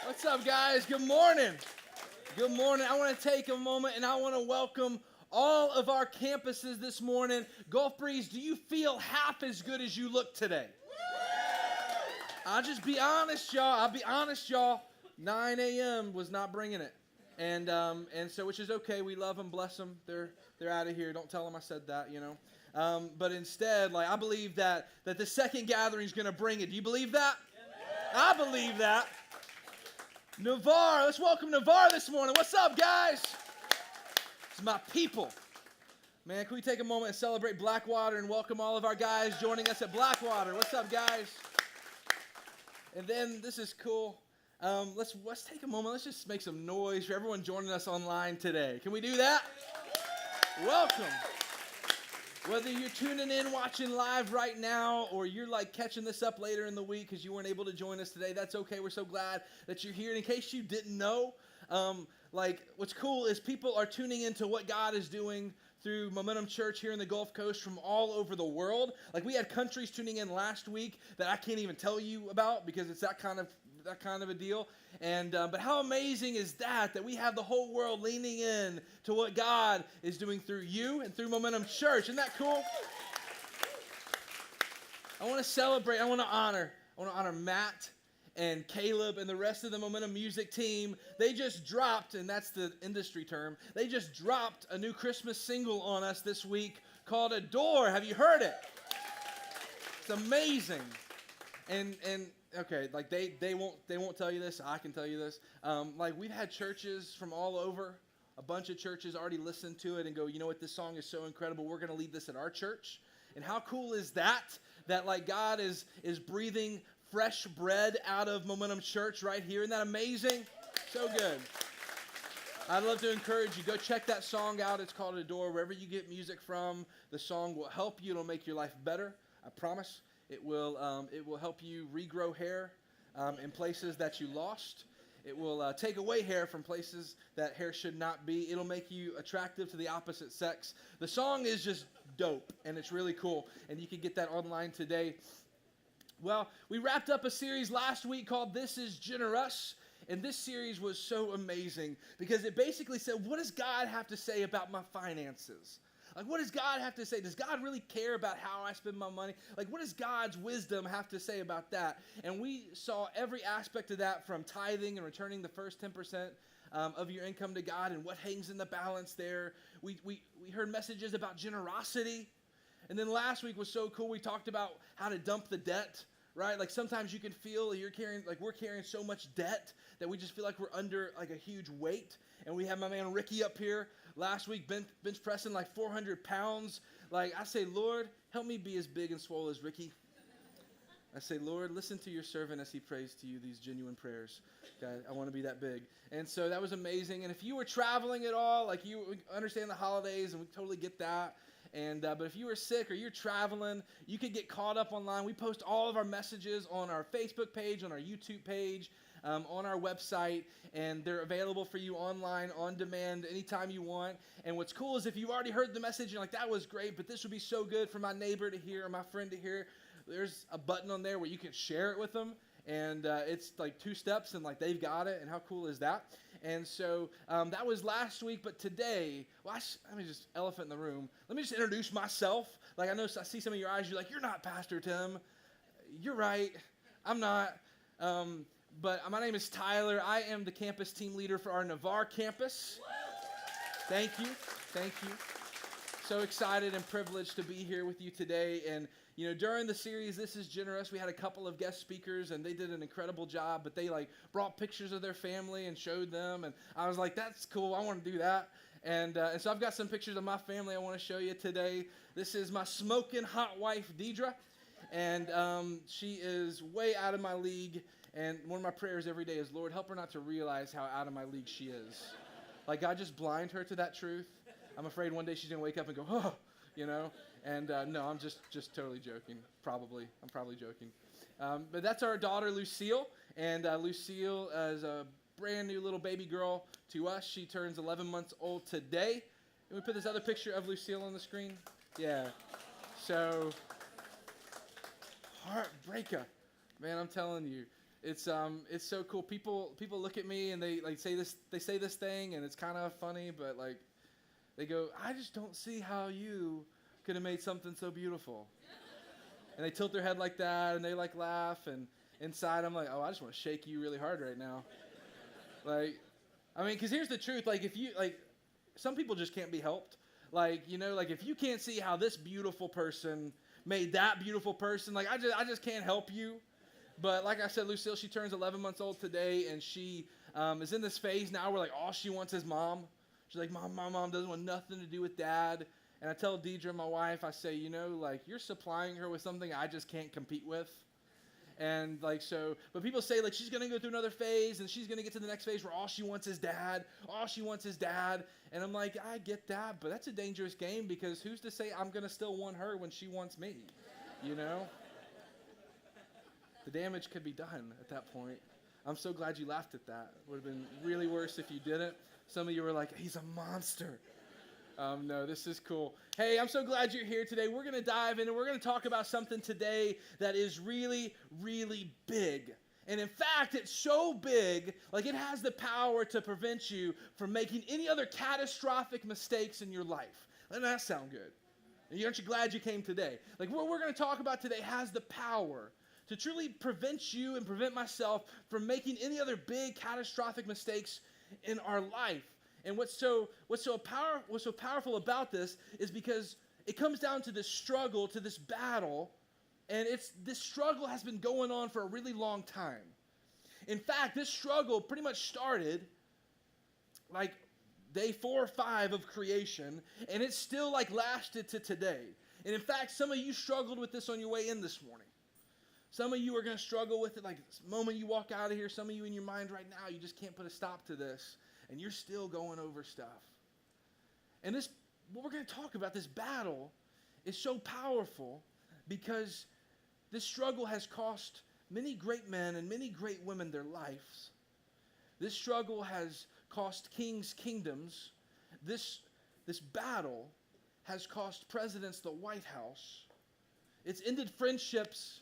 What's up, guys? Good morning. Good morning. I want to take a moment and I want to welcome all of our campuses this morning. Gulf Breeze, do you feel half as good as you look today? I'll just be honest, y'all. 9 a.m. was not bringing it. And so, which is okay. We love them, bless them. They're out of here. Don't tell them I said that, you know. But instead, I believe that the second gathering is going to bring it. Do you believe that? I believe that. Navarre, let's welcome Navarre this morning. What's up, guys? It's my people. Man, can we take a moment and celebrate Blackwater and welcome all of our guys joining us at Blackwater? What's up, guys? And then, this is cool. Let's take a moment. Let's just make some noise for everyone joining us online today. Can we do that? Welcome. Whether you're tuning in, watching live right now, or you're catching this up later in the week because you weren't able to join us today, that's okay. We're so glad that you're here. And in case you didn't know, what's cool is people are tuning into what God is doing through Momentum Church here in the Gulf Coast from all over the world. We had countries tuning in last week that I can't even tell you about because it's that kind of a deal. And but how amazing is that we have the whole world leaning in to what God is doing through you and through Momentum Church. Isn't that cool? I want to celebrate. I want to honor Matt and Caleb and the rest of the Momentum Music team. They just dropped, and that's the industry term, they just dropped a new Christmas single on us this week called Adore. Have you heard it? It's amazing. And okay, they won't tell you this. I can tell you this. We've had churches from all over. A bunch of churches already listen to it and go, you know what, this song is so incredible. We're going to lead this at our church. And how cool is that? That God is breathing fresh bread out of Momentum Church right here. Isn't that amazing? So good. I'd love to encourage you. Go check that song out. It's called Adore. Wherever you get music from, the song will help you. It'll make your life better. I promise. It will help you regrow hair in places that you lost. It will take away hair from places that hair should not be. It'll make you attractive to the opposite sex. The song is just dope, and it's really cool. And you can get that online today. Well, we wrapped up a series last week called This Is Generous. And this series was so amazing because it basically said, what does God have to say about my finances? What does God have to say? Does God really care about how I spend my money? What does God's wisdom have to say about that? And we saw every aspect of that, from tithing and returning the first 10% of your income to God and what hangs in the balance there. We heard messages about generosity. And then last week was so cool. We talked about how to dump the debt, right? Sometimes you can feel we're carrying so much debt that we just feel like we're under a huge weight. And we have my man Ricky up here last week bench pressing 400 pounds. I say, Lord, help me be as big and swole as Ricky. I say, Lord, listen to your servant as he prays to you these genuine prayers. God, I want to be that big. And so that was amazing. And if you were traveling at all, you understand the holidays, and we totally get that. And but if you were sick or you're traveling, you could get caught up online. We post all of our messages on our Facebook page, on our YouTube page, on our website, and they're available for you online, on demand, anytime you want. And what's cool is if you've already heard the message, you're like, that was great, but this would be so good for my neighbor to hear or my friend to hear. There's a button on there where you can share it with them, and it's 2 steps, and they've got it, and how cool is that? And so that was last week, but today, I mean, just elephant in the room. Let me just introduce myself. I know I see some of your eyes, you're like, you're not Pastor Tim. You're right, I'm not. But my name is Tyler. I am the campus team leader for our Navarre campus. Thank you. So excited and privileged to be here with you today. And, during the series, This Is Generous, we had a couple of guest speakers, and they did an incredible job. But they, brought pictures of their family and showed them. And I was like, that's cool. I want to do that. And so I've got some pictures of my family I want to show you today. This is my smoking hot wife, Deidre. And she is way out of my league. And one of my prayers every day is, Lord, help her not to realize how out of my league she is. God, just blind her to that truth. I'm afraid one day she's going to wake up and go, oh, And no, I'm just totally joking. I'm probably joking. But that's our daughter, Lucille. And Lucille is a brand new little baby girl to us. She turns 11 months old today. Can we put this other picture of Lucille on the screen? Yeah. So, heartbreaker. Man, I'm telling you. It's so cool. People look at me and they like say this thing, and it's kind of funny, but like they go, I just don't see how you could have made something so beautiful. And they tilt their head like that, and they like laugh, and inside I'm like, oh, I just want to shake you really hard right now. Like, I mean, because here's the truth. Like, if you, like, some people just can't be helped. Like, you know, like, if you can't see how this beautiful person made that beautiful person, like, I just can't help you. But like I said, Lucille, she turns 11 months old today, and she is in this phase now where, like, all she wants is mom. She's like, my mom doesn't want nothing to do with dad. And I tell Deidre, my wife, I say, you know, like, you're supplying her with something I just can't compete with. And like, so, but people say like she's going to go through another phase and she's going to get to the next phase where all she wants is dad. All she wants is dad. And I'm like, I get that, but that's a dangerous game because who's to say I'm going to still want her when she wants me, you know? The damage could be done at that point. I'm so glad you laughed at that. It would have been really worse if you didn't. Some of you were like, he's a monster. No, this is cool. Hey, I'm so glad you're here today. We're going to dive in and we're going to talk about something today that is really, really big. And in fact, it's so big, like it has the power to prevent you from making any other catastrophic mistakes in your life. Doesn't that sound good? And aren't you glad you came today? Like what we're going to talk about today has the power to truly prevent you and prevent myself from making any other big catastrophic mistakes in our life. And what's so powerful about this is because it comes down to this struggle, to this battle, and this struggle has been going on for a really long time. In fact, this struggle pretty much started like day 4 or 5 of creation, and it's still like lasted to today. And in fact, some of you struggled with this on your way in this morning. Some of you are going to struggle with it like the moment you walk out of here. Some of you in your mind right now, you just can't put a stop to this. And you're still going over stuff. And what we're going to talk about, this battle, is so powerful because this struggle has cost many great men and many great women their lives. This struggle has cost kings kingdoms. This battle has cost presidents the White House. It's ended friendships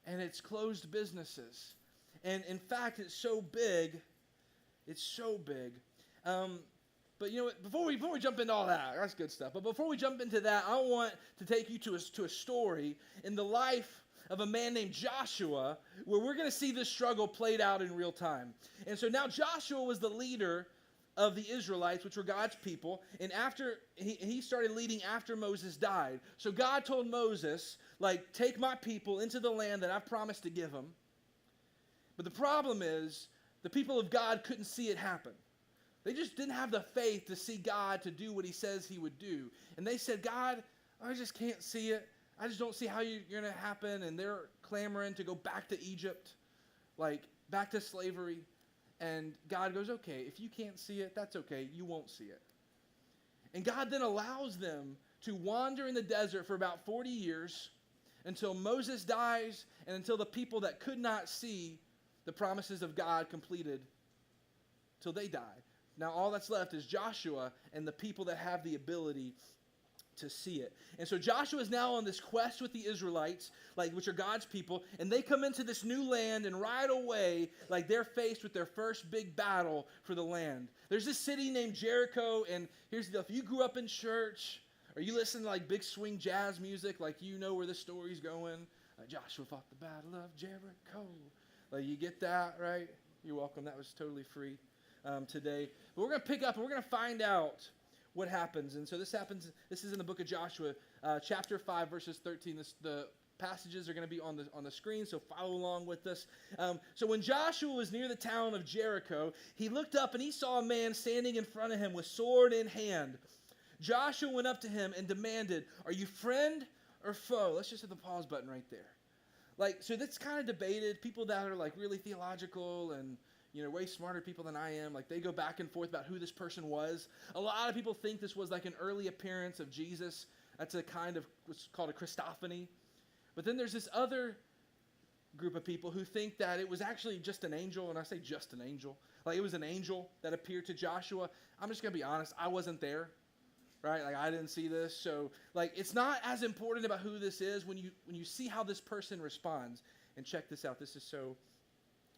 and it's closed businesses. And in fact, it's so big. It's so big. But you know what, before we jump into all that, that's good stuff. But before we jump into that, I want to take you to a story in the life of a man named Joshua, where we're going to see this struggle played out in real time. And so now Joshua was the leader of the Israelites, which were God's people. And after he started leading after Moses died. So God told Moses, like, take my people into the land that I've promised to give them. But the problem is, the people of God couldn't see it happen. They just didn't have the faith to see God to do what he says he would do. And they said, God, I just can't see it. I just don't see how you're going to happen. And they're clamoring to go back to Egypt, like back to slavery. And God goes, okay, if you can't see it, that's okay. You won't see it. And God then allows them to wander in the desert for about 40 years until Moses dies and until the people that could not see the promises of God completed till they die. Now all that's left is Joshua and the people that have the ability to see it. And so Joshua is now on this quest with the Israelites, like which are God's people, and they come into this new land, and right away, like they're faced with their first big battle for the land. There's this city named Jericho, and here's the deal. If you grew up in church, or you listen to like big swing jazz music, like you know where the story's going. Joshua fought the battle of Jericho. Like, you get that, right? You're welcome. That was totally free today. But we're going to pick up and we're going to find out what happens. And so this is in the book of Joshua, chapter 5, verses 13. The passages are going to be on the screen, so follow along with us. So when Joshua was near the town of Jericho, he looked up and he saw a man standing in front of him with sword in hand. Joshua went up to him and demanded, are you friend or foe? Let's just hit the pause button right there. Like, so that's kind of debated. People that are like really theological and, you know, way smarter people than I am, like they go back and forth about who this person was. A lot of people think this was like an early appearance of Jesus. That's a kind of what's called a Christophany. But then there's this other group of people who think that it was actually just an angel. And I say just an angel. Like it was an angel that appeared to Joshua. I'm just going to be honest. I wasn't there. Right? Like I didn't see this. So like it's not as important about who this is when you see how this person responds. And check this out. This is so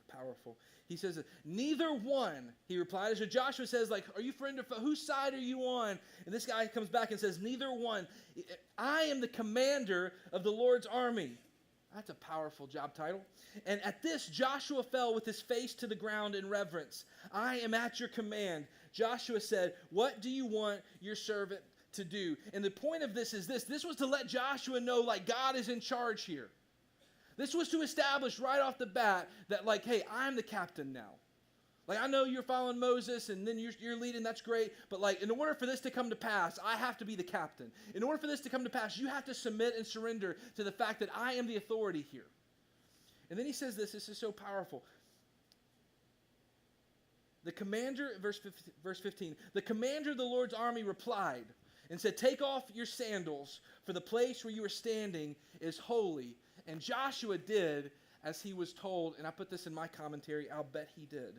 powerful. He says, neither one, he replied. So Joshua says, like, are you friend or foe? Whose side are you on? And this guy comes back and says, neither one. I am the commander of the Lord's army. That's a powerful job title. And at this, Joshua fell with his face to the ground in reverence. I am at your command. Joshua said, what do you want your servant to do? And the point of this is this. This was to let Joshua know, like, God is in charge here. This was to establish right off the bat that, like, hey, I'm the captain now. Like, I know you're following Moses and then you're leading, that's great. But, like, in order for this to come to pass, I have to be the captain. In order for this to come to pass, you have to submit and surrender to the fact that I am the authority here. And then he says this is so powerful. The commander, verse 15, the commander of the Lord's army replied and said, take off your sandals, for the place where you are standing is holy. And Joshua did as he was told, and I put this in my commentary, I'll bet he did.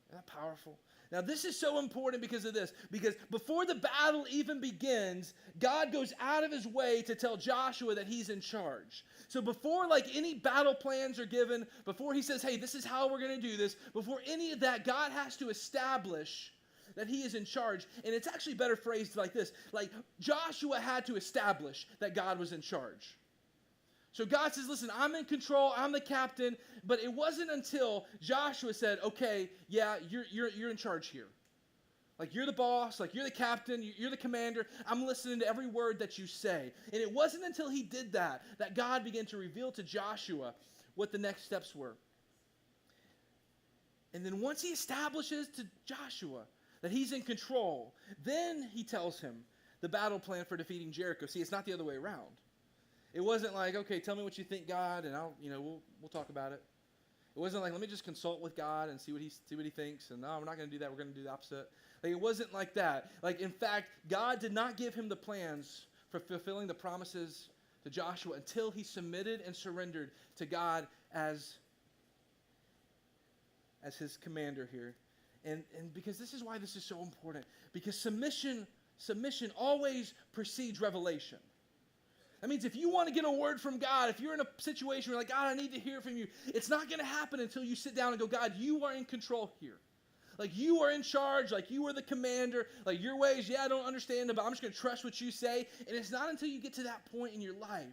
Isn't that powerful? Now this is so important because of this. Because before the battle even begins, God goes out of his way to tell Joshua that he's in charge. So before like any battle plans are given, before he says, hey, this is how we're going to do this, before any of that, God has to establish that he is in charge. And it's actually better phrased like this. Like Joshua had to establish that God was in charge. So God says, listen, I'm in control, I'm the captain, but it wasn't until Joshua said, okay, yeah, you're in charge here. Like you're the boss, like you're the captain, you're the commander, I'm listening to every word that you say. And it wasn't until he did that God began to reveal to Joshua what the next steps were. And then once he establishes to Joshua that he's in control, then he tells him the battle plan for defeating Jericho. See, it's not the other way around. It wasn't like, okay, tell me what you think, God, and we'll talk about it. It wasn't like, let me just consult with God and see what he thinks, and no, we're not going to do that. We're going to do the opposite. Like it wasn't like that. Like in fact, God did not give him the plans for fulfilling the promises to Joshua until he submitted and surrendered to God as his commander here. And because this is why this is so important. Because submission always precedes revelation. That means if you want to get a word from God, if you're in a situation where like, God, I need to hear from you, it's not going to happen until you sit down and go, God, you are in control here. Like you are in charge, like you are the commander, like your ways, yeah, I don't understand them, but I'm just going to trust what you say. And it's not until you get to that point in your life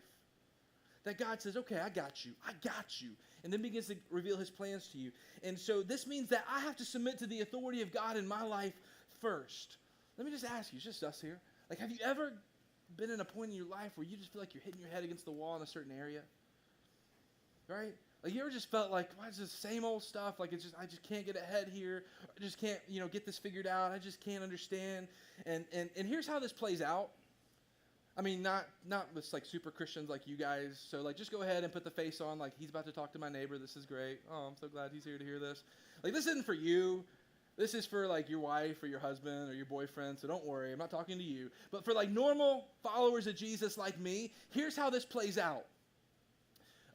that God says, okay, I got you. And then begins to reveal his plans to you. And so this means that I have to submit to the authority of God in my life first. Let me just ask you, it's just us here. Like, have you ever been in a point in your life where you just feel like you're hitting your head against the wall in a certain area? Right? Like, you ever just felt like, why is this same old stuff? Like, I just can't get ahead here. I just can't, get this figured out. I just can't understand. And here's how this plays out. I mean, not with like super Christians like you guys. So like, just go ahead and put the face on like he's about to talk to my neighbor. This is great. Oh, I'm so glad he's here to hear this. Like, this isn't for you. This is for like your wife or your husband or your boyfriend. So don't worry. I'm not talking to you. But for like normal followers of Jesus like me, here's how this plays out.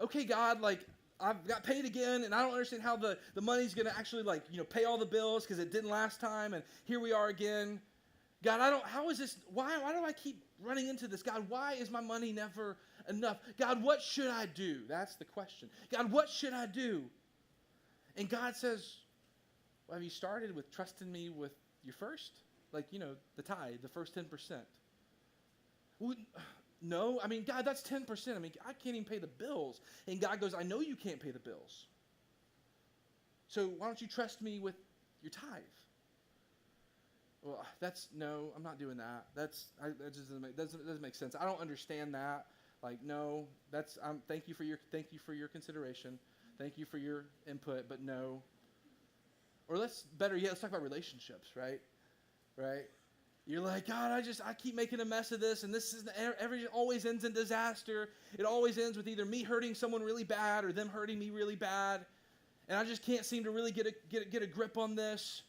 Okay, God, like I've got paid again, and I don't understand how the money's going to actually like, pay all the bills because it didn't last time. And here we are again. God, how is this, why do I keep running into this? God, why is my money never enough? God, what should I do? That's the question. God, what should I do? And God says, well, have you started with trusting me with your first? Like, the tithe, the first 10%. Well, no, I mean, God, that's 10%. I mean, I can't even pay the bills. And God goes, I know you can't pay the bills. So why don't you trust me with your tithe? Well, no, I'm not doing that. That just doesn't make sense. I don't understand that. Like, no, thank you for your consideration. Thank you for your input, but no. Or let's talk about relationships, right? Right? You're like, God, I keep making a mess of this, and this is always ends in disaster. It always ends with either me hurting someone really bad or them hurting me really bad, and I just can't seem to really get a grip on this.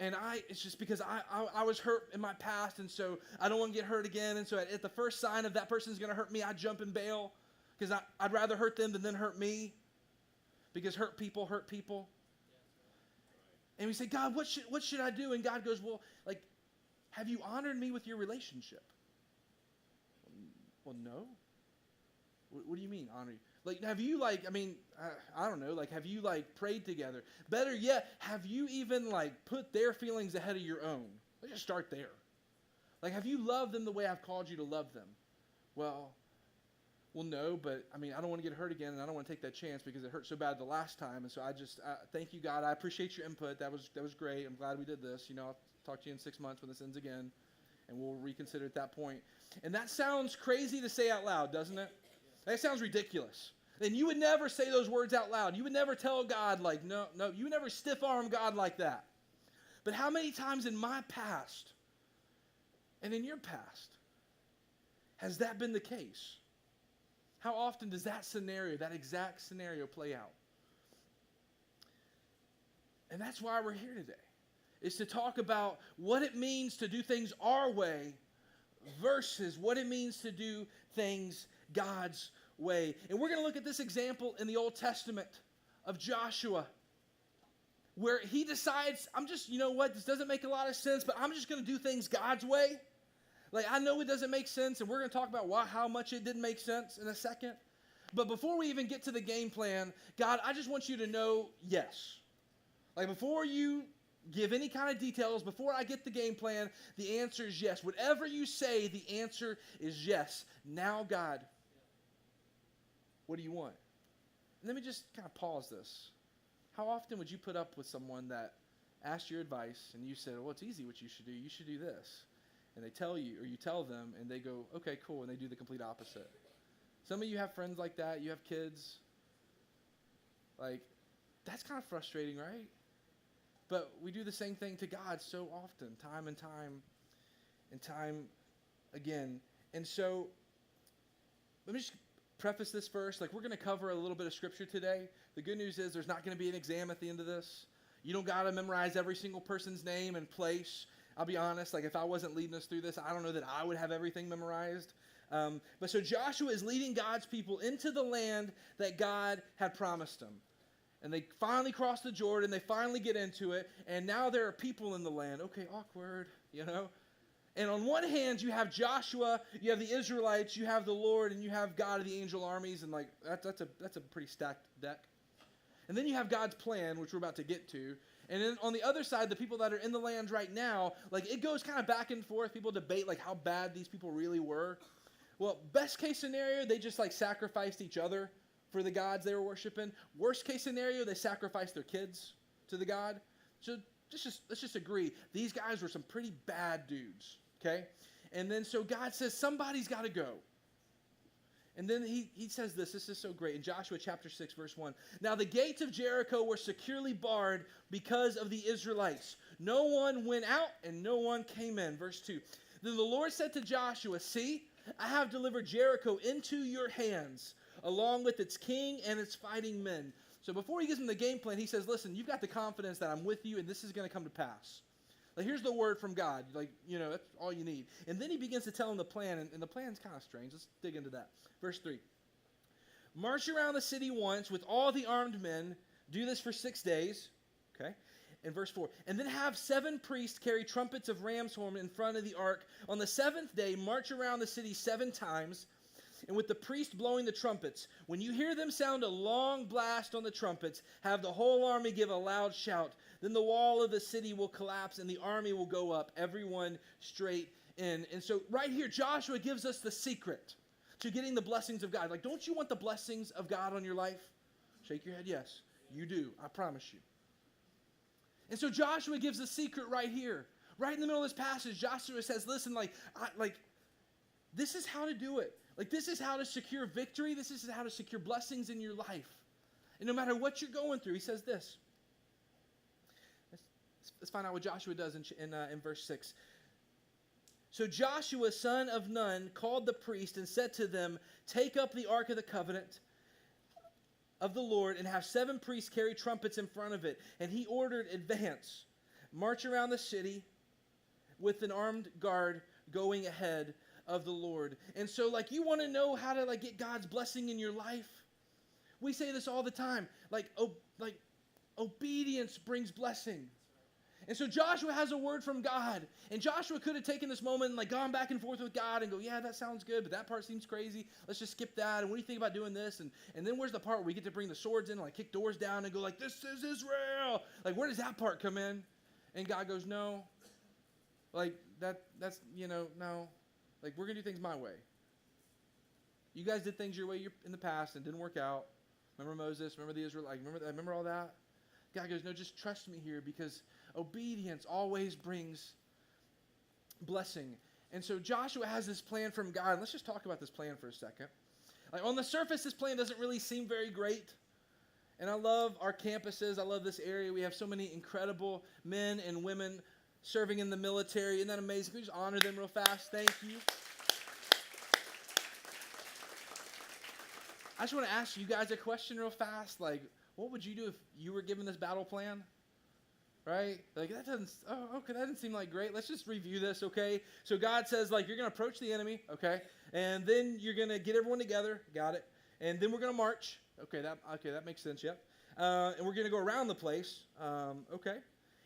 And it's just because I was hurt in my past, and so I don't want to get hurt again. And so at the first sign of that person's going to hurt me, I jump and bail because I'd rather hurt them than hurt me, because hurt people hurt people. And we say, God, what should I do? And God goes, well, like, have you honored me with your relationship? Well, no. What do you mean honor you? Like, have you like, I don't know, like, have you like prayed together? Better yet, have you even like put their feelings ahead of your own? Let's just start there. Like, have you loved them the way I've called you to love them? Well, no, but I don't want to get hurt again, and I don't want to take that chance because it hurt so bad the last time. And so thank you, God. I appreciate your input. That was great. I'm glad we did this. I'll talk to you in 6 months when this ends again, and we'll reconsider at that point. And that sounds crazy to say out loud, doesn't it? That sounds ridiculous. And you would never say those words out loud. You would never tell God like, no. You would never stiff-arm God like that. But how many times in my past and in your past has that been the case? How often does that exact scenario play out? And that's why we're here today, is to talk about what it means to do things our way versus what it means to do things God's way. And we're going to look at this example in the Old Testament of Joshua, where he decides, this doesn't make a lot of sense, but I'm just going to do things God's way. Like, I know it doesn't make sense, and we're going to talk about how much it didn't make sense in a second. But before we even get to the game plan, God, I just want you to know yes. Like, before you give any kind of details, before I get the game plan, the answer is yes. Whatever you say, the answer is yes. Now, God, what do you want? And let me just kind of pause this. How often would you put up with someone that asked your advice, and you said, well, it's easy what you should do. You should do this. And they tell you, or you tell them, and they go, okay, cool, and they do the complete opposite. Some of you have friends like that. You have kids. Like, that's kind of frustrating, right? But we do the same thing to God so often, time and time again. And so, let me just preface this first. Like, we're going to cover a little bit of Scripture today. The good news is there's not going to be an exam at the end of this. You don't got to memorize every single person's name and place. I'll be honest, like if I wasn't leading us through this, I don't know that I would have everything memorized. But so Joshua is leading God's people into the land that God had promised them. And they finally cross the Jordan, they finally get into it, and now there are people in the land. Okay, awkward, And on one hand, you have Joshua, you have the Israelites, you have the Lord, and you have God of the angel armies, and like that's a pretty stacked deck. And then you have God's plan, which we're about to get to. And then on the other side, the people that are in the land right now, like it goes kind of back and forth. People debate like how bad these people really were. Well, best case scenario, they just like sacrificed each other for the gods they were worshiping. Worst case scenario, they sacrificed their kids to the god. So let's just agree. These guys were some pretty bad dudes, okay? And then so God says, somebody's got to go. And then he says this is so great, in Joshua chapter 6, verse 1. Now the gates of Jericho were securely barred because of the Israelites. No one went out and no one came in. Verse 2. Then the Lord said to Joshua, see, I have delivered Jericho into your hands, along with its king and its fighting men. So before he gives them the game plan, he says, listen, you've got the confidence that I'm with you and this is going to come to pass. Like, here's the word from God. Like, that's all you need. And then he begins to tell them the plan, and the plan's kind of strange. Let's dig into that. Verse 3. March around the city once with all the armed men. Do this for 6 days. Okay. And verse 4. And then have 7 priests carry trumpets of ram's horn in front of the ark. On the 7th day, march around the city 7 times. And with the priest blowing the trumpets, when you hear them sound a long blast on the trumpets, have the whole army give a loud shout. Then the wall of the city will collapse and the army will go up, everyone straight in. And so right here, Joshua gives us the secret to getting the blessings of God. Like, don't you want the blessings of God on your life? Shake your head, yes. You do, I promise you. And so Joshua gives the secret right here. Right in the middle of this passage, Joshua says, listen, this is how to do it. Like, this is how to secure victory. This is how to secure blessings in your life. And no matter what you're going through, he says this. Let's find out what Joshua does in verse 6. So Joshua, son of Nun, called the priest and said to them, take up the ark of the covenant of the Lord and have 7 priests carry trumpets in front of it. And he ordered, advance, march around the city with an armed guard going ahead of the Lord. And so, you want to know how to, get God's blessing in your life? We say this all the time. Obedience brings blessing. And so Joshua has a word from God. And Joshua could have taken this moment and like gone back and forth with God and go, yeah, that sounds good, but that part seems crazy. Let's just skip that. And what do you think about doing this? And then where's the part where we get to bring the swords in and like kick doors down and go like, this is Israel. Like, where does that part come in? And God goes, no. Like, that's, no. Like, we're going to do things my way. You guys did things your way in the past and didn't work out. Remember Moses? Remember the Israelites? Remember all that? God goes, no, just trust me here, because obedience always brings blessing. And so Joshua has this plan from God. Let's just talk about this plan for a second. Like, on the surface, this plan doesn't really seem very great. And I love our campuses. I love this area. We have so many incredible men and women serving in the military. Isn't that amazing? Can we just honor them real fast? Thank you. I just want to ask you guys a question real fast. Like, what would you do if you were given this battle plan? Right? Like, that doesn't seem like great. Let's just review this, okay? So God says, like, you're going to approach the enemy, okay? And then you're going to get everyone together. Got it. And then we're going to march. Okay, that makes sense, yep. And we're going to go around the place, okay?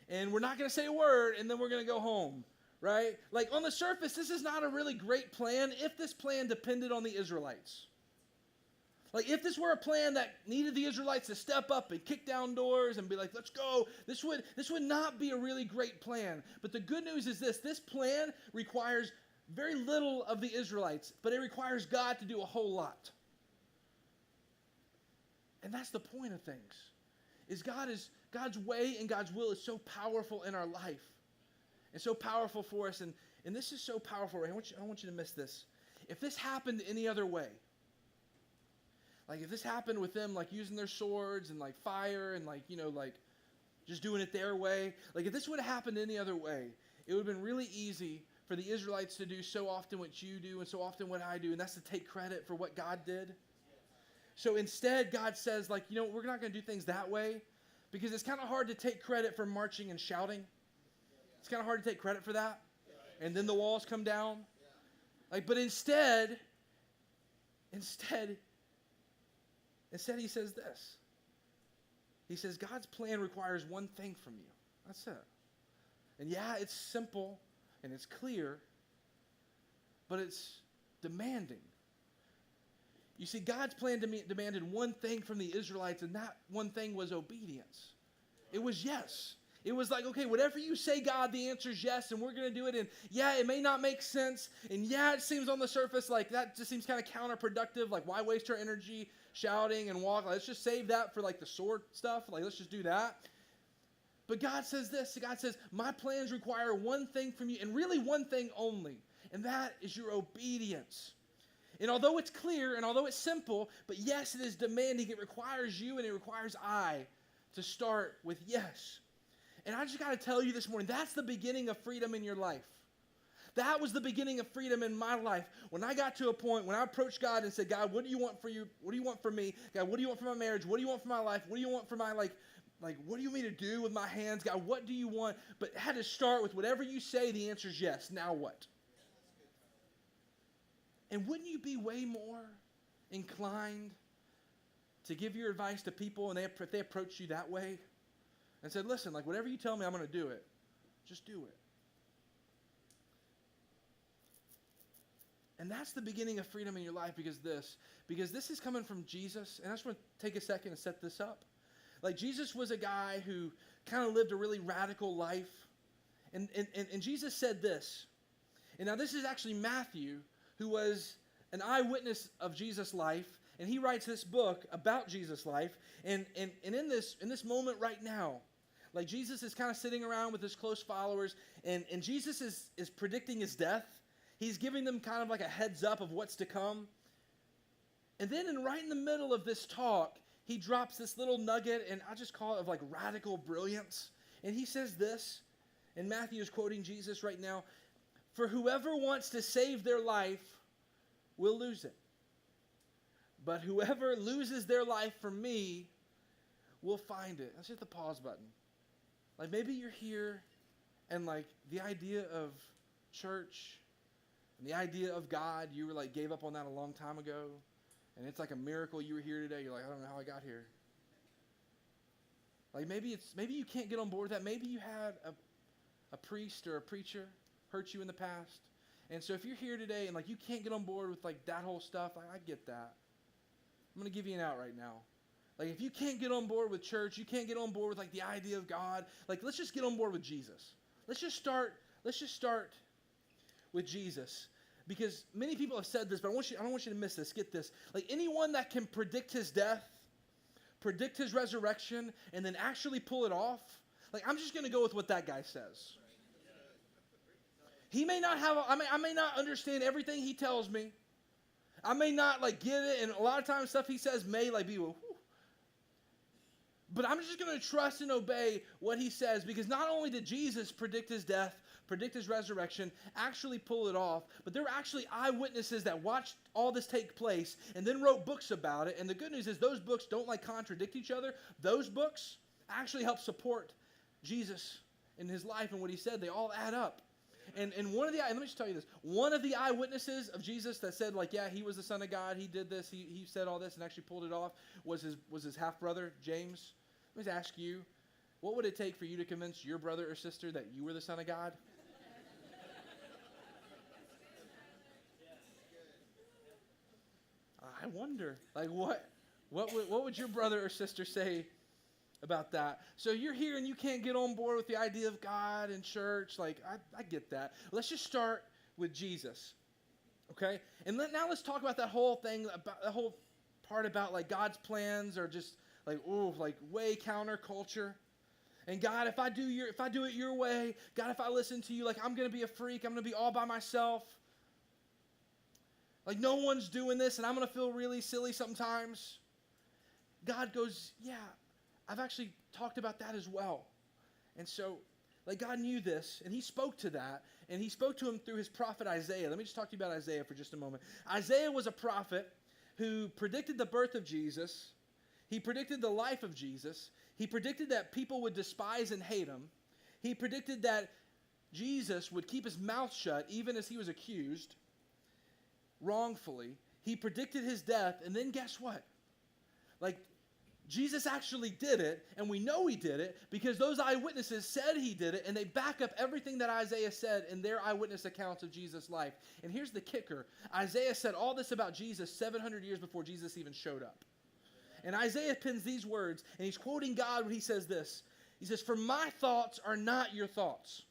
And we're not going to say a word, and then we're going to go home, right? Like, on the surface, this is not a really great plan if this plan depended on the Israelites. Like, if this were a plan that needed the Israelites to step up and kick down doors and be like, let's go, this would not be a really great plan. But the good news is this plan requires very little of the Israelites, but it requires God to do a whole lot. And that's the point of things, is God's way and God's will is so powerful in our life and so powerful for us. And this is so powerful, right? I don't want you to miss this. If this happened any other way, like if this happened with them like using their swords and like fire and like just doing it their way, like if this would have happened any other way, it would have been really easy for the Israelites to do so often what you do and so often what I do, and that's to take credit for what God did. So instead, God says, like, we're not going to do things that way, because it's kind of hard to take credit for marching and shouting. It's kind of hard to take credit for that. And then the walls come down. Like, but instead he says this. He says, God's plan requires one thing from you. That's it. And yeah, it's simple and it's clear, but it's demanding. You see, God's plan demanded one thing from the Israelites, and that one thing was obedience. It was yes. It was like, okay, whatever you say, God, the answer is yes, and we're going to do it. And yeah, it may not make sense. And yeah, it seems on the surface like that just seems kind of counterproductive. Like, why waste our energy shouting and walking? Let's just save that for like the sword stuff. Like, let's just do that. But God says this. God says, my plans require one thing from you, and really one thing only. And that is your obedience. And although it's clear and although it's simple, but yes, it is demanding. It requires you and it requires I to start with yes. And I just got to tell you this morning, that's the beginning of freedom in your life. That was the beginning of freedom in my life. When I got to a point, when I approached God and said, God, what do you want for you? What do you want for me? God, what do you want for my marriage? What do you want for my life? What do you want for my, like, what do you want me to do with my hands? God, what do you want? But it had to start with whatever you say, the answer is yes. Now what? And wouldn't you be way more inclined to give your advice to people and if they approach you that way and said, listen, like whatever you tell me, I'm going to do it. Just do it. And that's the beginning of freedom in your life, because this is coming from Jesus. And I just want to take a second and set this up. Like, Jesus was a guy who kind of lived a really radical life. And Jesus said this. And now this is actually Matthew, who was an eyewitness of Jesus' life, and he writes this book about Jesus' life. And in this moment right now, like Jesus is kind of sitting around with his close followers, and Jesus is predicting his death. He's giving them kind of like a heads up of what's to come. And then right in the middle of this talk, he drops this little nugget, and I just call it of like radical brilliance. And he says this, and Matthew is quoting Jesus right now, for whoever wants to save their life will lose it. But whoever loses their life for me will find it. Let's hit the pause button. Like maybe you're here and like the idea of church and the idea of God, you were like gave up on that a long time ago. And it's like a miracle you were here today. You're like, I don't know how I got here. Like maybe you can't get on board with that. Maybe you had a priest or a preacher hurt you in the past. And so if you're here today and like you can't get on board with like that whole stuff, I get that. I'm going to give you an out right now. Like if you can't get on board with church, you can't get on board with like the idea of God, like let's just get on board with Jesus. Let's just start with Jesus. Because many people have said this, but I don't want you to miss this. Get this. Like anyone that can predict his death, predict his resurrection, and then actually pull it off, like I'm just going to go with what that guy says. He may not have, I may not understand everything he tells me. I may not like get it, and a lot of times stuff he says may like be, whew. But I'm just going to trust and obey what he says, because not only did Jesus predict his death, predict his resurrection, actually pull it off, but there were actually eyewitnesses that watched all this take place and then wrote books about it. And the good news is those books don't like contradict each other. Those books actually help support Jesus in his life and what he said. They all add up. And one of the, let me just tell you this, one of the eyewitnesses of Jesus that said like, yeah, he was the Son of God, he did this, he said all this and actually pulled it off was his half-brother, James. Let me ask you, what would it take for you to convince your brother or sister that you were the Son of God? I wonder, like what would your brother or sister say about that? So you're here and you can't get on board with the idea of God and church. Like, I get that. Let's just start with Jesus, okay? And now let's talk about that whole thing, about the whole part about like God's plans are just like, like way counterculture. And God, if I do it your way, God, if I listen to you, like I'm going to be a freak. I'm going to be all by myself. Like no one's doing this and I'm going to feel really silly sometimes. God goes, yeah, I've actually talked about that as well. And so, like God knew this, and he spoke to that, and he spoke to him through his prophet Isaiah. Let me just talk to you about Isaiah for just a moment. Isaiah was a prophet who predicted the birth of Jesus. He predicted the life of Jesus. He predicted that people would despise and hate him. He predicted that Jesus would keep his mouth shut even as he was accused wrongfully. He predicted his death, and then guess what? Like, Jesus actually did it, and we know he did it because those eyewitnesses said he did it, and they back up everything that Isaiah said in their eyewitness accounts of Jesus' life. And here's the kicker. Isaiah said all this about Jesus 700 years before Jesus even showed up. And Isaiah pins these words, and he's quoting God when he says this. He says, "For my thoughts are not your thoughts.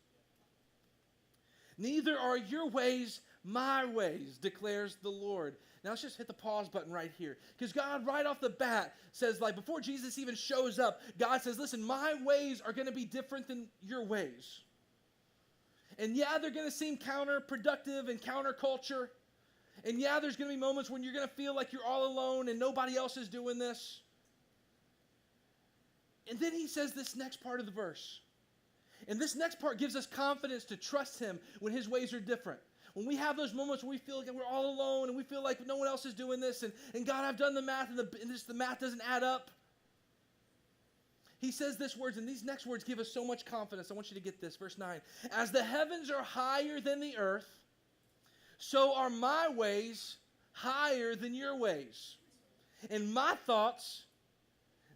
Neither are your ways my ways, declares the Lord." Now let's just hit the pause button right here. Because God right off the bat says, like before Jesus even shows up, God says, listen, my ways are going to be different than your ways. And yeah, they're going to seem counterproductive and counterculture. And yeah, there's going to be moments when you're going to feel like you're all alone and nobody else is doing this. And then he says this next part of the verse. And this next part gives us confidence to trust him when his ways are different. When we have those moments where we feel like we're all alone and we feel like no one else is doing this, and God, I've done the math and the math doesn't add up. He says these words, and these next words give us so much confidence. I want you to get this. Verse 9. As the heavens are higher than the earth, so are my ways higher than your ways, and my thoughts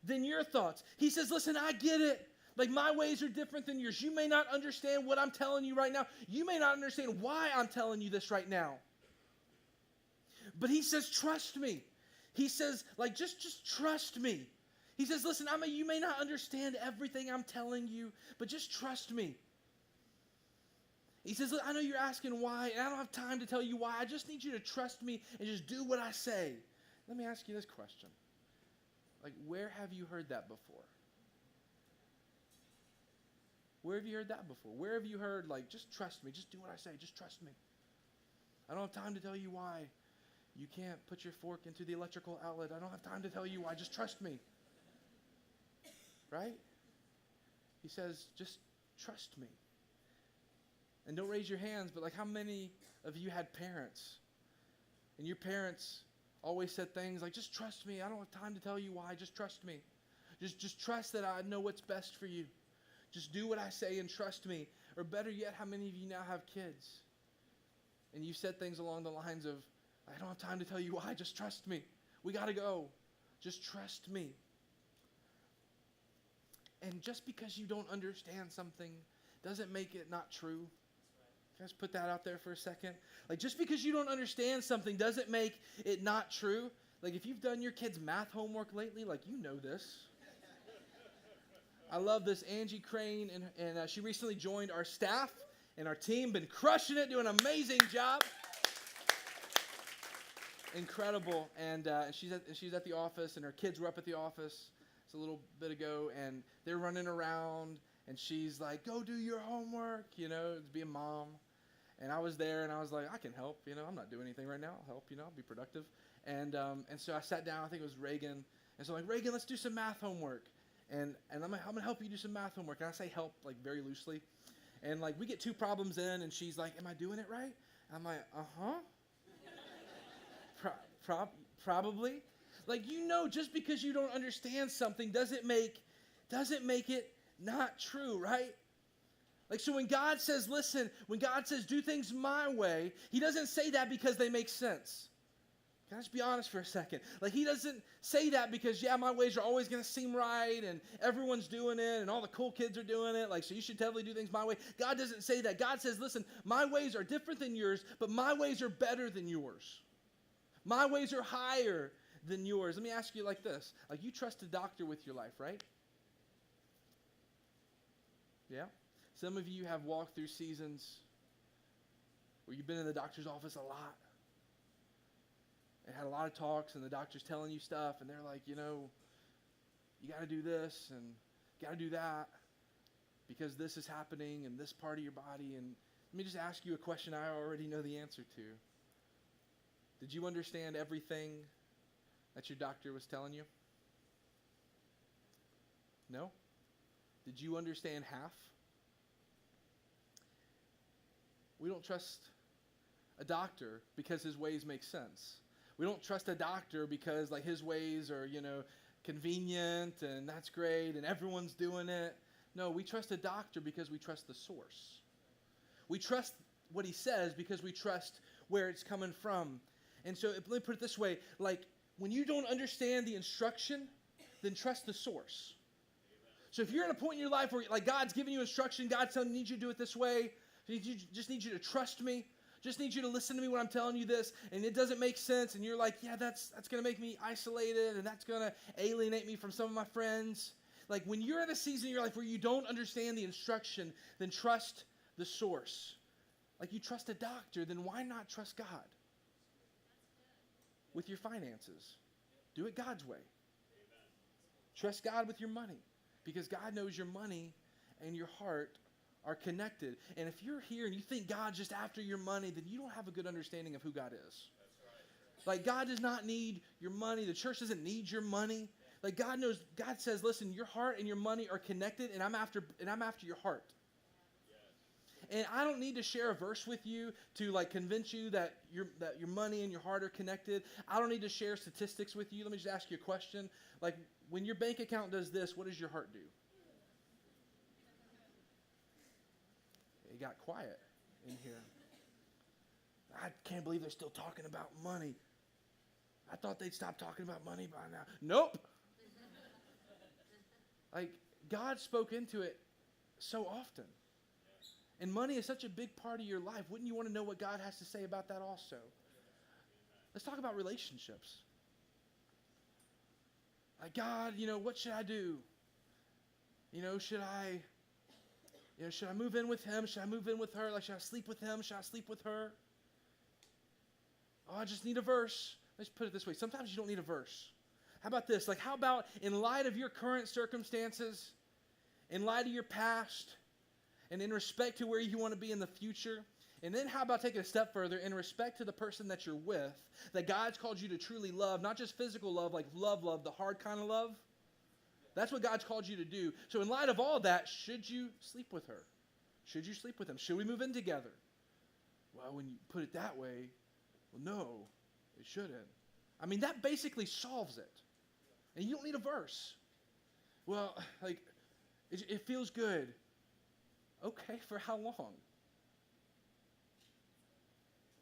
than your thoughts. He says, listen, I get it. Like my ways are different than yours. You may not understand what I'm telling you right now. You may not understand why I'm telling you this right now. But he says, trust me. He says, like, just trust me. He says, listen, you may not understand everything I'm telling you, but just trust me. He says, look, I know you're asking why, and I don't have time to tell you why. I just need you to trust me and just do what I say. Let me ask you this question. Like, where have you heard that before? Where have you heard that before? Where have you heard, like, just trust me, just do what I say, just trust me. I don't have time to tell you why you can't put your fork into the electrical outlet. I don't have time to tell you why, just trust me. Right? He says, just trust me. And don't raise your hands, but like how many of you had parents? And your parents always said things like, just trust me, I don't have time to tell you why, just trust me. Just trust that I know what's best for you. Just do what I say and trust me. Or better yet, how many of you now have kids? And you said things along the lines of, I don't have time to tell you why, just trust me. We got to go. Just trust me. And just because you don't understand something doesn't make it not true. Can I just put that out there for a second? Like, just because you don't understand something doesn't make it not true. Like, if you've done your kids' math homework lately, like, you know this. I love this Angie Crane, and she recently joined our staff and our team. Been crushing it, doing an amazing job. Incredible. And she's at the office, and her kids were up at the office a little bit ago, and they're running around, and she's like, go do your homework, be a mom. And I was there, and I was like, I can help, I'm not doing anything right now. I'll help, I'll be productive. And so I sat down, I think it was Reagan. And so I'm like, Reagan, let's do some math homework. And I'm going to help you do some math homework. And I say help, like, very loosely. And, like, we get 2 problems in, and she's like, am I doing it right? And I'm like, probably. Like, just because you don't understand something doesn't make it not true, right? Like, so when God says, listen, when God says do things my way, he doesn't say that because they make sense. Can I just be honest for a second? Like, he doesn't say that because, my ways are always going to seem right, and everyone's doing it, and all the cool kids are doing it, like, so you should definitely do things my way. God doesn't say that. God says, listen, my ways are different than yours, but my ways are better than yours. My ways are higher than yours. Let me ask you like this. Like, you trust a doctor with your life, right? Yeah? Some of you have walked through seasons where you've been in the doctor's office a lot and had a lot of talks, and the doctor's telling you stuff, and they're like, you got to do this and got to do that because this is happening in this part of your body. And let me just ask you a question I already know the answer to. Did you understand everything that your doctor was telling you? No? Did you understand half? We don't trust a doctor because his ways make sense. We don't trust a doctor because, like, his ways are, convenient and that's great and everyone's doing it. No, we trust a doctor because we trust the source. We trust what he says because we trust where it's coming from. And so let me put it this way, like, when you don't understand the instruction, then trust the source. So if you're at a point in your life where, like, God's giving you instruction, God's telling you, need you to do it this way, just need you to trust me, just need you to listen to me when I'm telling you this, and it doesn't make sense, and you're like, yeah, that's going to make me isolated, and that's going to alienate me from some of my friends. Like, when you're at a season in your life where you don't understand the instruction, then trust the source. Like, you trust a doctor, then why not trust God? With your finances. Do it God's way. Trust God with your money, because God knows your money and your heart are connected. And if you're here and you think God's just after your money, then you don't have a good understanding of who God is. Like, God does not need your money. The church doesn't need your money. Like, God knows, God says, listen, your heart and your money are connected, and I'm after your heart. And I don't need to share a verse with you to, like, convince you that your money and your heart are connected. I don't need to share statistics with you. Let me just ask you a question. Like, when your bank account does this, what does your heart do? It got quiet in here. I can't believe they're still talking about money. I thought they'd stop talking about money by now. Nope. Like, God spoke into it so often. And money is such a big part of your life. Wouldn't you want to know what God has to say about that also? Let's talk about relationships. Like, God, what should I do? Should I move in with him? Should I move in with her? Like, should I sleep with him? Should I sleep with her? Oh, I just need a verse. Let's put it this way. Sometimes you don't need a verse. How about this? Like, how about in light of your current circumstances, in light of your past, and in respect to where you want to be in the future, and then how about taking a step further in respect to the person that you're with, that God's called you to truly love, not just physical love, like love, the hard kind of love. That's what God's called you to do. So in light of all that, should you sleep with her? Should you sleep with him? Should we move in together? Well, when you put it that way, well, no, it shouldn't. I mean, that basically solves it. And you don't need a verse. Well, like, it feels good. Okay, for how long?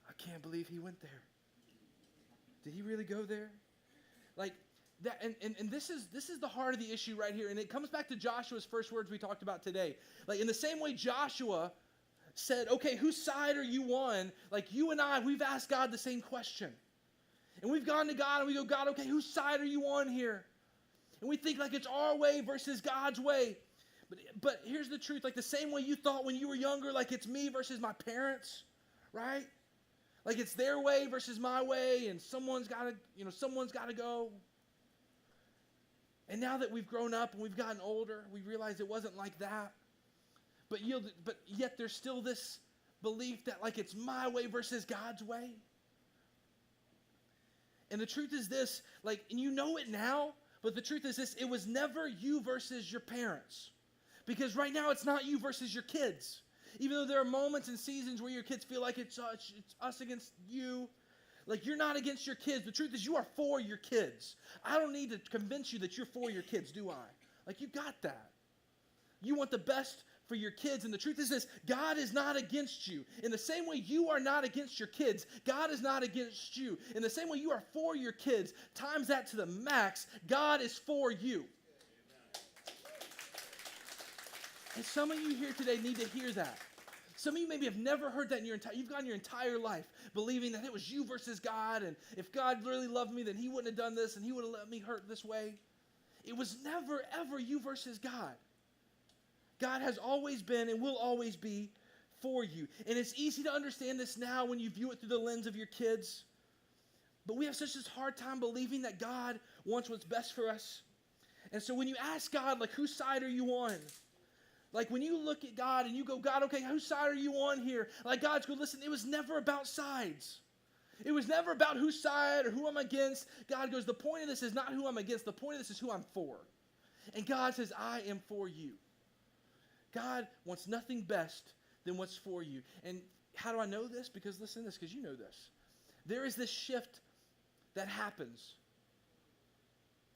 I can't believe he went there. Did he really go there? Like, and this is the heart of the issue right here. And it comes back to Joshua's first words we talked about today. Like in the same way Joshua said, okay, whose side are you on? Like you and I, we've asked God the same question. And we've gone to God and we go, God, okay, whose side are you on here? And we think like it's our way versus God's way. But here's the truth. Like the same way you thought when you were younger, like it's me versus my parents, right? Like it's their way versus my way, and someone's got to go. And now that we've grown up and we've gotten older, we realize it wasn't like that. But yet there's still this belief that like it's my way versus God's way. And the truth is this, like, and you know it now, but the truth is this, it was never you versus your parents. Because right now it's not you versus your kids. Even though there are moments and seasons where your kids feel like it's us against you, like you're not against your kids. The truth is you are for your kids. I don't need to convince you that you're for your kids, do I? Like you got that. You want the best for your kids. And the truth is this, God is not against you. In the same way you are not against your kids, God is not against you. In the same way you are for your kids, times that to the max, God is for you. And some of you here today need to hear that. Some of you maybe have never heard that you've gone your entire life believing that it was you versus God, and if God really loved me, then he wouldn't have done this, and he would have let me hurt this way. It was never, ever you versus God. God has always been and will always be for you. And it's easy to understand this now when you view it through the lens of your kids. But we have such a hard time believing that God wants what's best for us. And so when you ask God, like, whose side are you on? Like when you look at God and you go, God, okay, whose side are you on here? Like God's going, listen, it was never about sides. It was never about whose side or who I'm against. God goes, the point of this is not who I'm against. The point of this is who I'm for. And God says, I am for you. God wants nothing best than what's for you. And how do I know this? Because listen to this, because you know this. There is this shift that happens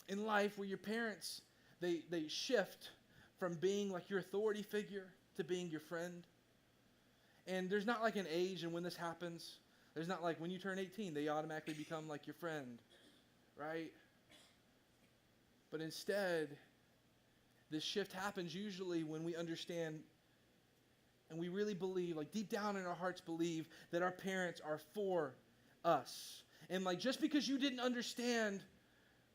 in life where your parents, they shift from being like your authority figure to being your friend. And there's not like an age and when this happens. There's not like when you turn 18, they automatically become like your friend, right? But instead, this shift happens usually when we understand and we really believe, like deep down in our hearts believe that our parents are for us. And like just because you didn't understand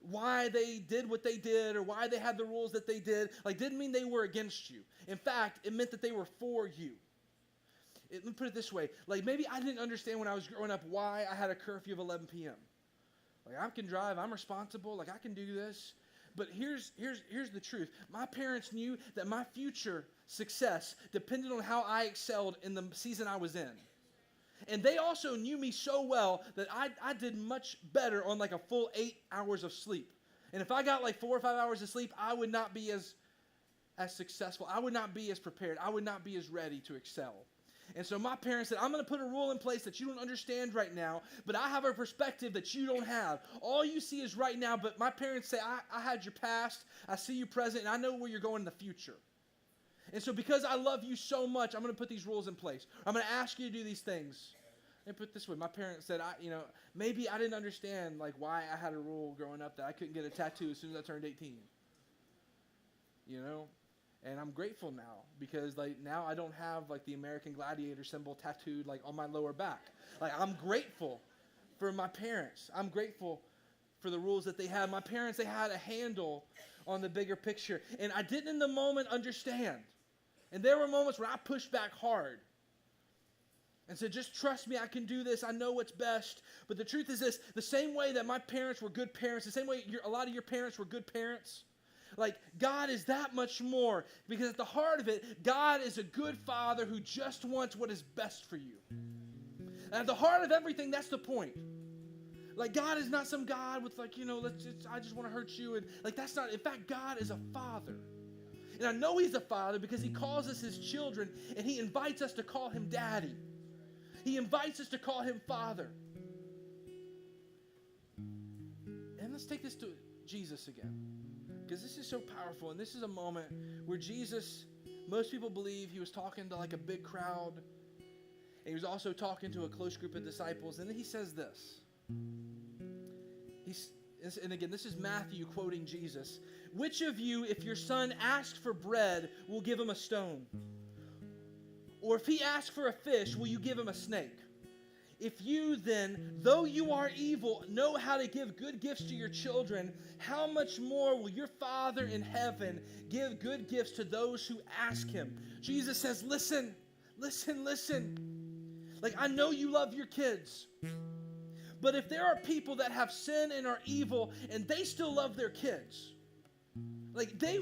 why they did what they did or why they had the rules that they did, like didn't mean they were against you. In fact, it meant that they were for you. Let me put it this way. Like maybe I didn't understand when I was growing up why I had a curfew of 11 p.m. Like I can drive, I'm responsible, like I can do this. But here's the truth. My parents knew that my future success depended on how I excelled in the season I was in. And they also knew me so well that I did much better on like a full 8 hours of sleep. And if I got like 4 or 5 hours of sleep, I would not be as successful. I would not be as prepared. I would not be as ready to excel. And so my parents said, I'm going to put a rule in place that you don't understand right now, but I have a perspective that you don't have. All you see is right now, but my parents say, I had your past, I see you present, and I know where you're going in the future. And so because I love you so much, I'm going to put these rules in place. I'm going to ask you to do these things. And put it this way, my parents said, maybe I didn't understand like why I had a rule growing up that I couldn't get a tattoo as soon as I turned 18. You know? And I'm grateful now because like now I don't have like the American Gladiator symbol tattooed like on my lower back. Like I'm grateful for my parents. I'm grateful for the rules that they had. My parents, they had a handle on the bigger picture. And I didn't in the moment understand. And there were moments where I pushed back hard and said, just trust me, I can do this. I know what's best. But the truth is this, the same way that my parents were good parents, the same way a lot of your parents were good parents, like God is that much more. Because at the heart of it, God is a good father who just wants what is best for you. And at the heart of everything, that's the point. Like God is not some God with like, I just want to hurt you. And like that's not, in fact, God is a father. And I know he's a father because he calls us his children and he invites us to call him daddy. He invites us to call him father. And let's take this to Jesus again. Because this is so powerful. And this is a moment where Jesus, most people believe he was talking to like a big crowd. And he was also talking to a close group of disciples. And then he says this. and again, this is Matthew quoting Jesus. Which of you, if your son asks for bread, will give him a stone? Or if he asks for a fish, will you give him a snake? If you then, though you are evil, know how to give good gifts to your children, how much more will your Father in heaven give good gifts to those who ask him? Jesus says, listen. Like, I know you love your kids. But if there are people that have sin and are evil, and they still love their kids, like they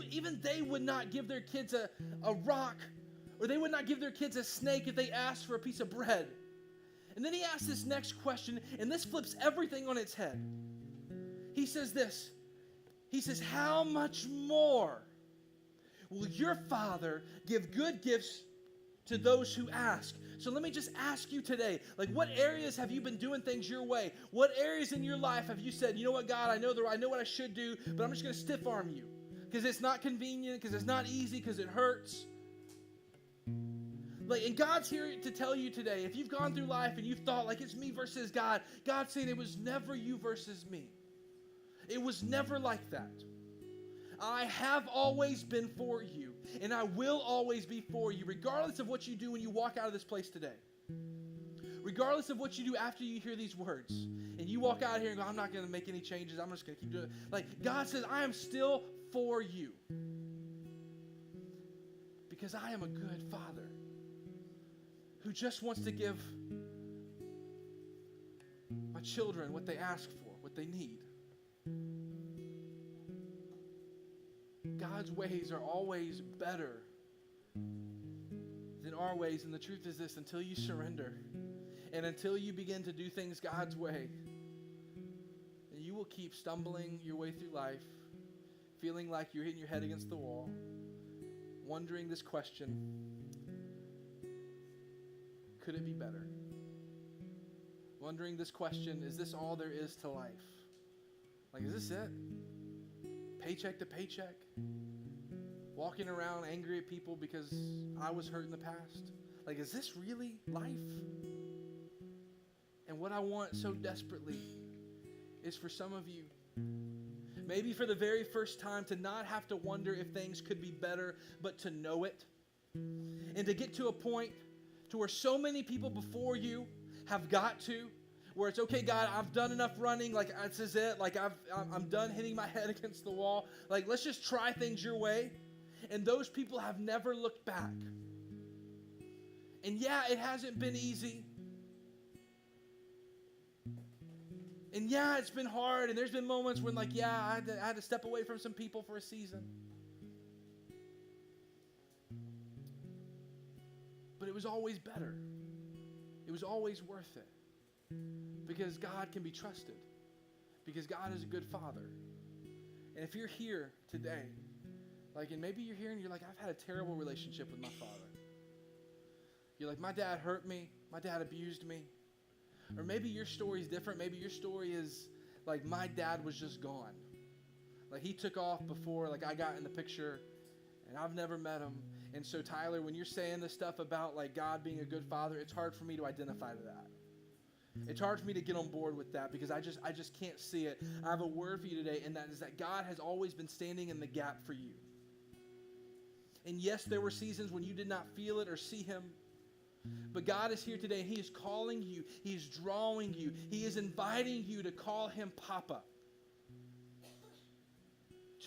would not give their kids a rock, or they would not give their kids a snake if they asked for a piece of bread. And then he asks this next question, and this flips everything on its head. He says this. He says, how much more will your Father give good gifts to those who ask? So let me just ask you today, like, what areas have you been doing things your way? What areas in your life have you said, you know what, God, I know what I should do, but I'm just going to stiff arm you because it's not convenient, because it's not easy, because it hurts. Like, and God's here to tell you today, if you've gone through life and you've thought like it's me versus God, God's saying it was never you versus me. It was never like that. I have always been for you, and I will always be for you, regardless of what you do when you walk out of this place today. Regardless of what you do after you hear these words, and you walk out here and go, I'm not going to make any changes, I'm just going to keep doing it. Like, God says, I am still for you, because I am a good Father who just wants to give my children what they ask for, what they need. God's ways are always better than our ways, and the truth is this: until you surrender and until you begin to do things God's way, you will keep stumbling your way through life, feeling like you're hitting your head against the wall, wondering this question: could it be better? Wondering this question: is this all there is to life? Like, is this it? Paycheck to paycheck? Walking around angry at people because I was hurt in the past? Like, is this really life? And what I want so desperately is for some of you, maybe for the very first time, to not have to wonder if things could be better, but to know it. And to get to a point to where so many people before you have got to, where it's, okay, God, I've done enough running. Like, this is it. Like, I'm done hitting my head against the wall. Like, let's just try things your way. And those people have never looked back. And yeah, it hasn't been easy. And yeah, it's been hard. And there's been moments when, like, yeah, I had to step away from some people for a season. But it was always better. It was always worth it. Because God can be trusted. Because God is a good Father. And if you're here today, like, and maybe you're here and you're like, I've had a terrible relationship with my father. You're like, my dad hurt me. My dad abused me. Or maybe your story is different. Maybe your story is like, my dad was just gone. Like, he took off before, like, I got in the picture, and I've never met him. And so, Tyler, when you're saying this stuff about, like, God being a good Father, it's hard for me to identify to that. It's hard for me to get on board with that because I just can't see it. I have a word for you today, and that is that God has always been standing in the gap for you. And yes, there were seasons when you did not feel it or see him. But God is here today, and he is calling you. He is drawing you. He is inviting you to call him Papa.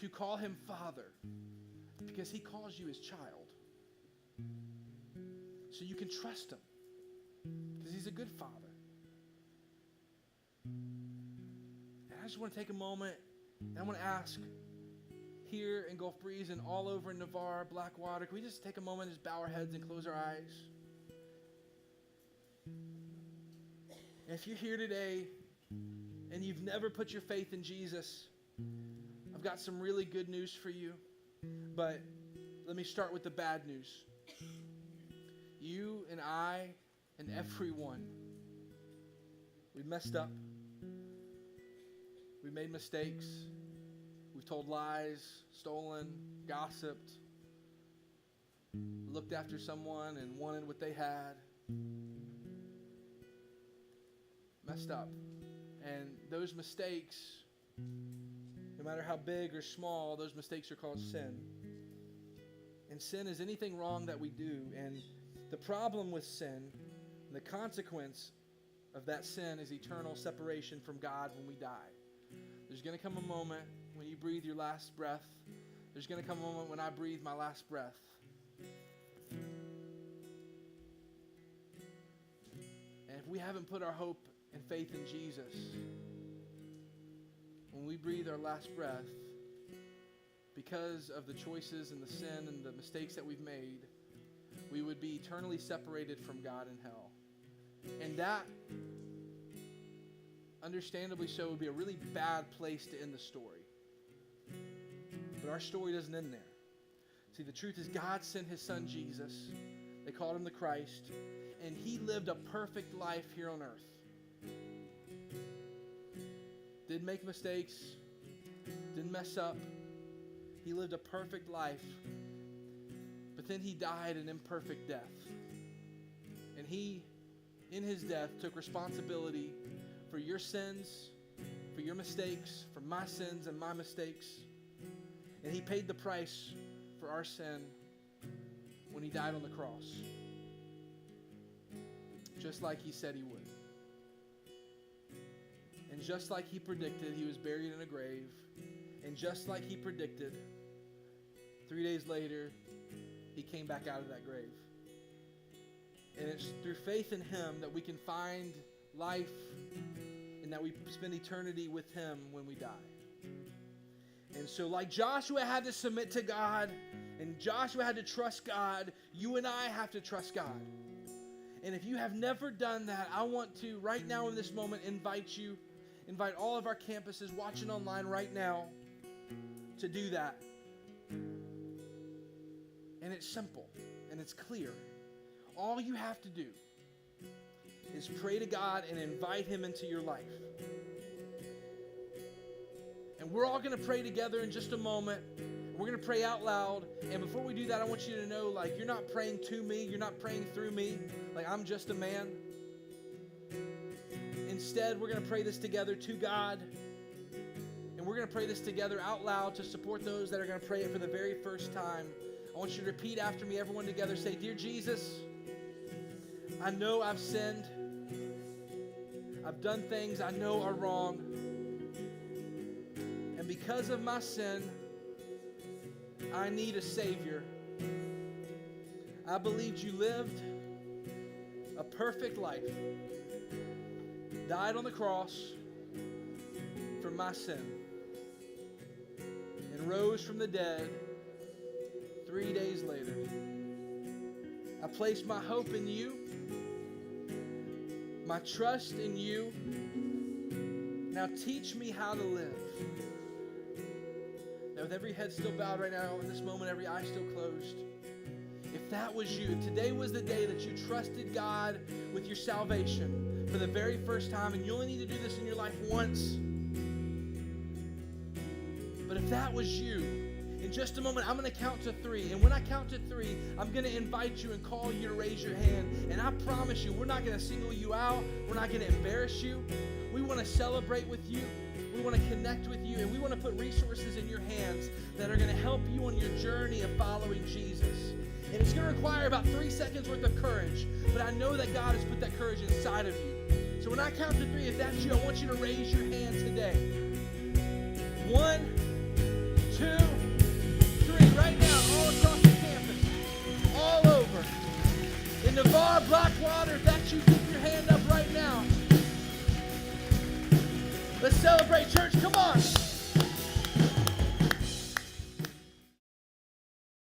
To call him Father. Because he calls you his child. So you can trust him. Because he's a good Father. And I just want to take a moment, and I want to ask, here in Gulf Breeze and all over in Navarre, Blackwater, can we just take a moment and just bow our heads and close our eyes? And if you're here today and you've never put your faith in Jesus, I've got some really good news for you. But let me start with the bad news. You and I and everyone, we messed up. We made mistakes. We've told lies, stolen, gossiped, looked after someone and wanted what they had. Messed up. And those mistakes No matter how big or small, those mistakes are called sin. And sin is anything wrong that we do. And the problem with sin, the consequence of that sin is eternal separation from God when we die. There's going to come a moment when you breathe your last breath. There's going to come a moment when I breathe my last breath. And if we haven't put our hope and faith in Jesus, when we breathe our last breath, because of the choices and the sin and the mistakes that we've made, we would be eternally separated from God in hell. And that, understandably so, would be a really bad place to end the story. But our story doesn't end there. See, the truth is God sent his son Jesus. They called him the Christ. And he lived a perfect life here on earth. Didn't make mistakes. Didn't mess up. He lived a perfect life. But then he died an imperfect death. And he, in his death, took responsibility for your sins, for your mistakes, for my sins and my mistakes. And he paid the price for our sin when he died on the cross. Just like he said he would. And just like he predicted, he was buried in a grave. And just like he predicted, 3 days later, he came back out of that grave. And it's through faith in him that we can find life and that we spend eternity with him when we die. And so like Joshua had to submit to God and Joshua had to trust God, you and I have to trust God. And if you have never done that, I want to, right now in this moment, invite all of our campuses watching online right now to do that. And it's simple and it's clear. All you have to do is pray to God and invite him into your life. And we're all going to pray together in just a moment. We're going to pray out loud. And before we do that, I want you to know, like, you're not praying to me. You're not praying through me. Like, I'm just a man. Instead, we're going to pray this together to God. And we're going to pray this together out loud to support those that are going to pray it for the very first time. I want you to repeat after me, everyone together. Say, Dear Jesus, I know I've sinned. I've done things I know are wrong. And because of my sin, I need a Savior. I believed you lived a perfect life, died on the cross for my sin, and rose from the dead 3 days later. I place my hope in you, my trust in you. Now teach me how to live. Now with every head still bowed right now, in this moment, every eye still closed. If that was you, today was the day that you trusted God with your salvation for the very first time, and you only need to do this in your life once. But if that was you, in just a moment, I'm going to count to 3. And when I count to 3, I'm going to invite you and call you to raise your hand. And I promise you, we're not going to single you out. We're not going to embarrass you. We want to celebrate with you. We want to connect with you. And we want to put resources in your hands that are going to help you on your journey of following Jesus. And it's going to require about 3 seconds worth of courage. But I know that God has put that courage inside of you. So when I count to 3, if that's you, I want you to raise your hand today. 1, 2, 3, right now, all across the campus, all over. In Navarre, Blackwater, if that's you, keep your hand up right now. Let's celebrate, church. Come on.